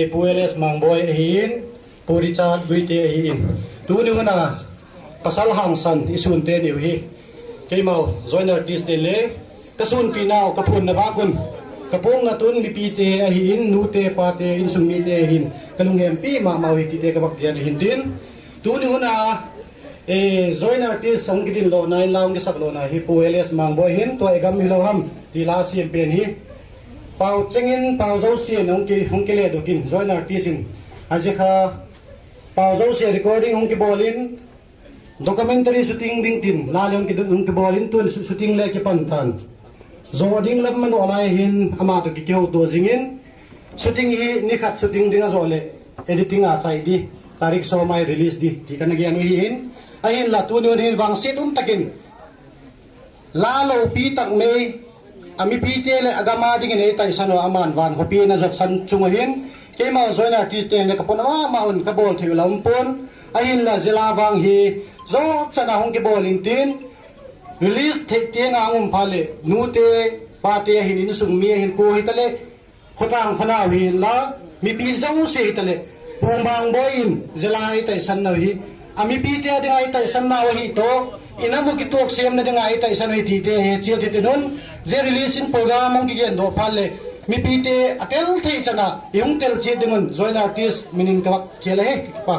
Pueles mangboy ahin, puri chat guite ahin. Tuni na pasal hangsan isun te ni hi. Kay mau joiner dis dele, kasun pinaw kapun na bakun. Kapung na tun mipite ahin, nute pate insung mite ahin. Kalungem pi ma mau hikite kabak dian hindin. Tuni na joiner dis ong gidin lo na laung gisak lo na hi pueles mangboy hin to egam hilawham tilasi pen hi. Pau cengin pau zau sien hongki le dokin joiner tisin ajikha pau zau sien recording hongki bolin documentary shooting ding tin lalon ki hongki bolin tun shooting le ki pantan zo ding lam manu alai hin ama to ki keu do jingin shooting hi ni khat shooting ding azole editing a chai di tarik so mai release di ti kan gi anu hi hin ahin la tun hin wang situm takin lalo pi tak me ami pitele agama dingin ay tay sano aman van hopi na san chungahin kay mga joiner artist ne kapon maun kabol thiu lampon ahin la zilawang hi zo chana hong kibolin tin release te ngangum phale nute pate hin insung mi hin ko hitale khotang phana hi la mi pi zo se hitale pumbang boin zilai tay san na hi ami pite dingai tay san na hi to inamu kitok sem na dingai tay san hi tite he chiel tite nun je releasing program ang gigen do phale mi pite atel thei chana yung tel che dingon joiner artist minin kawak chele he pa